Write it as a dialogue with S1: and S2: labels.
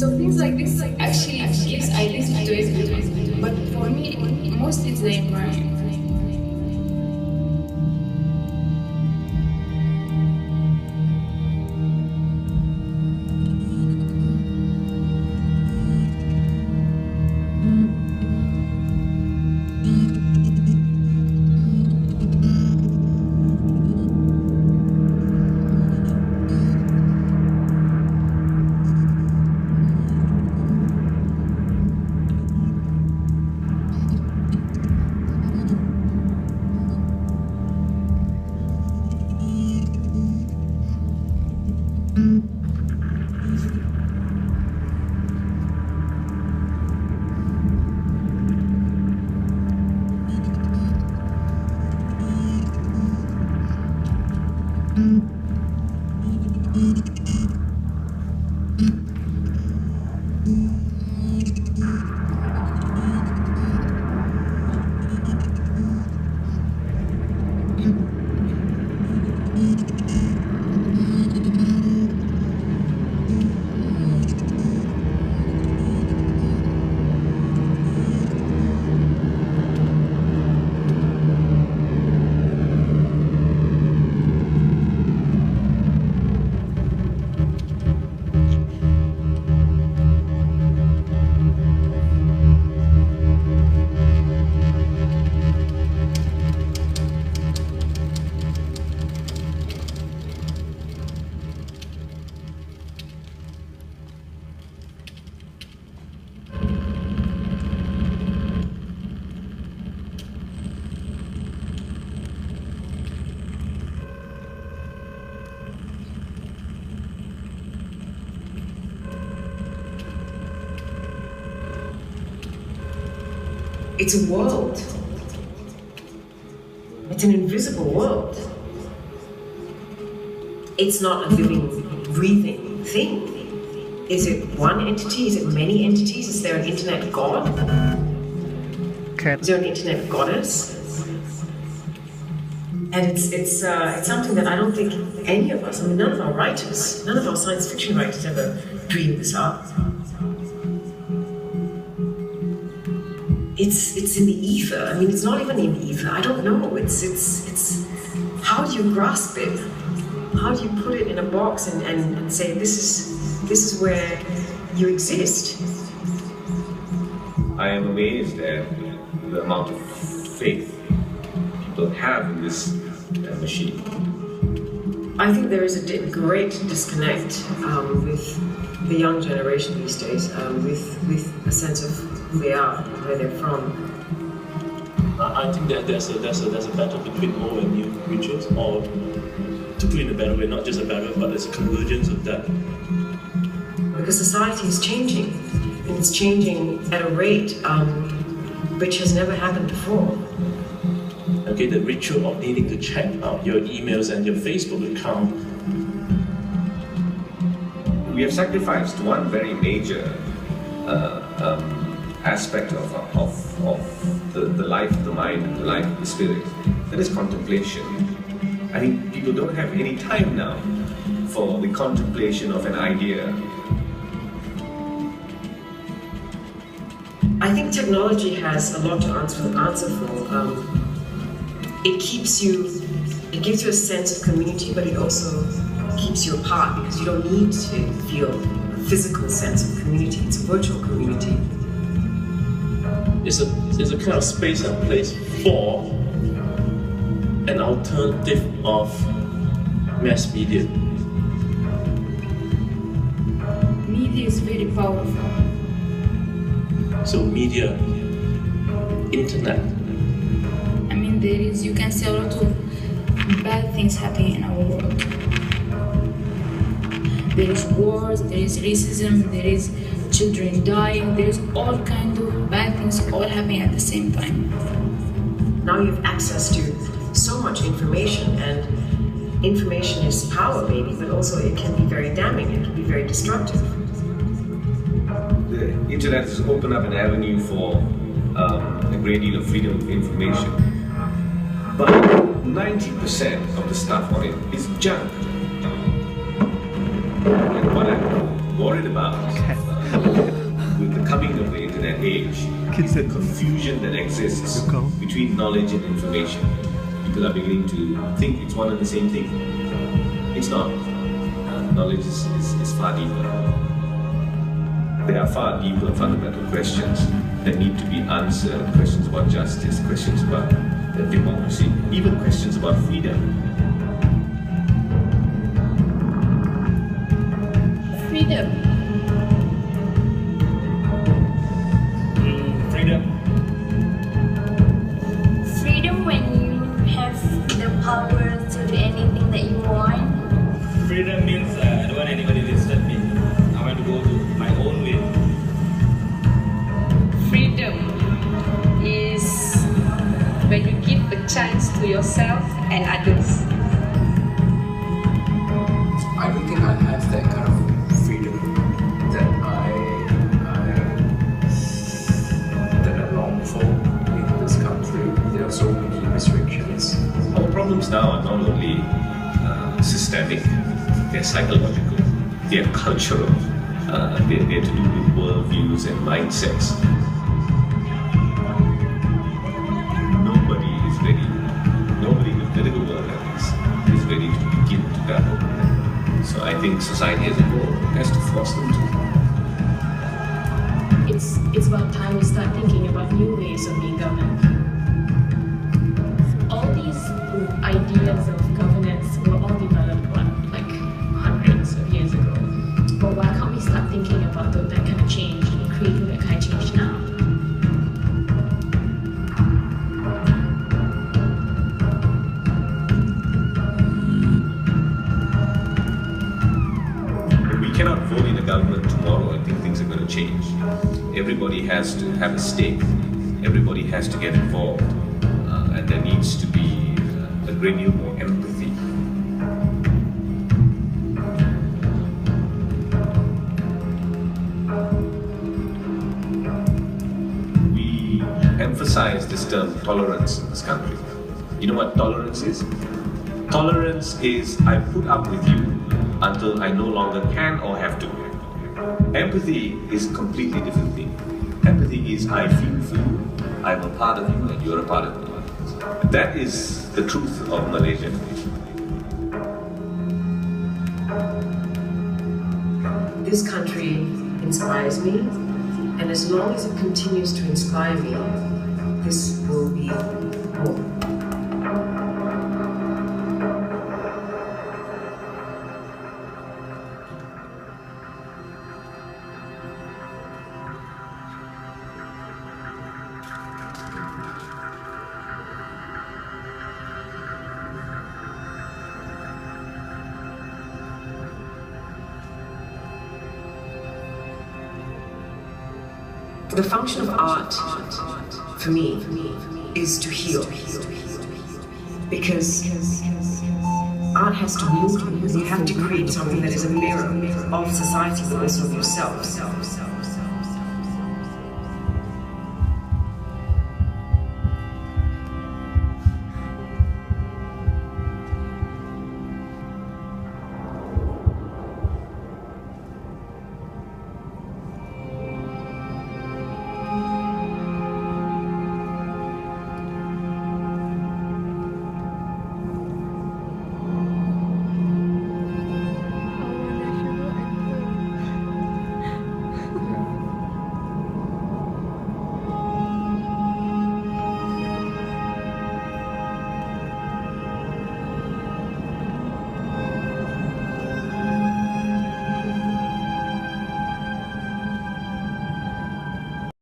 S1: So things like this actually gives identity to it, but for me, mostly it's the environment.
S2: It's a world. It's an invisible world. It's not a living, breathing thing. Is it one entity? Is it many entities? Is there an internet god?
S3: Okay.
S2: Is there an internet goddess? And it's something that I don't think any of us, I mean, none of our writers, none of our science fiction writers ever dreamed this up. It's in the ether. I mean, it's not even in ether. I don't know. It's how do you grasp it? How do you put it in a box and say this is where you exist?
S4: I am amazed at the amount of faith people have in this machine.
S2: I think there is a great disconnect with the young generation these days, with a sense of who they are, where they're from.
S5: I think that there's a battle between old and new rituals, or to put it in a better way, not just a battle, but there's a convergence of that.
S2: Because society is changing, and it's changing at a rate which has never happened before.
S5: Okay, the ritual of needing to check out your emails and your Facebook account.
S4: We have sacrificed one very major aspect of the life of the mind and the life of the spirit. That is contemplation. I think people don't have any time now for the contemplation of an idea.
S2: I think technology has a lot to answer for. It gives you a sense of community, but it also keeps you apart because you don't need to feel a physical sense of community. It's a virtual community.
S5: It's a kind of space and place for an alternative of mass media.
S1: Media is very powerful.
S5: So media, internet.
S1: I mean, you can see a lot of bad things happening in our world. There is wars, there is racism, there is children dying, there is all kind of bad things all happening at the same time.
S2: Now you have access to so much information, and information is power, baby, but also it can be very damning, it can be very destructive.
S4: The internet has opened up an avenue for a great deal of freedom of information. But 90% of the stuff on it is junk. And what I'm worried about and age, is the confusion that exists between knowledge and information. People are beginning to think it's one and the same thing. It's not. Knowledge is far deeper. There are far deeper fundamental questions that need to be answered. Questions about justice, questions about democracy, even questions about freedom.
S1: Freedom.
S5: Freedom.
S6: Freedom when you have the power to do anything that you want.
S7: Freedom means I don't want anybody to disturb me. I want to go to my own way.
S8: Freedom is when you give a chance to yourself and others.
S9: I don't think I have that kind of freedom that I long for in this country. There are so many restrictions.
S4: Our problems now are not only systemic, they're psychological, they're cultural, they're to do with worldviews and mindsets. Nobody is ready, nobody in the political world at least, is ready to begin to grapple with that. So I think society as a whole has to force them to.
S10: It's about time we start thinking about new ways of being governed. All these ideas of governance were all developed, like hundreds of years ago. But why can't we start thinking about that kind of change and creating that kind of change now?
S4: We cannot vote in a government tomorrow and think things are going to change. Everybody has to have a stake. Everybody has to get involved. And there needs to be a great deal more empathy. We emphasize this term tolerance in this country. You know what tolerance is? Tolerance is I put up with you until I no longer can or have to. Empathy is a completely different thing. Empathy is I feel for you, I'm a part of you and you're a part of me. That is the truth of Malaysia.
S2: This country inspires me, and as long as it continues to inspire me, this will be more. The function of art, for me, is to heal. Because art has to move you. You have to create something that is a mirror of society, but also of yourself.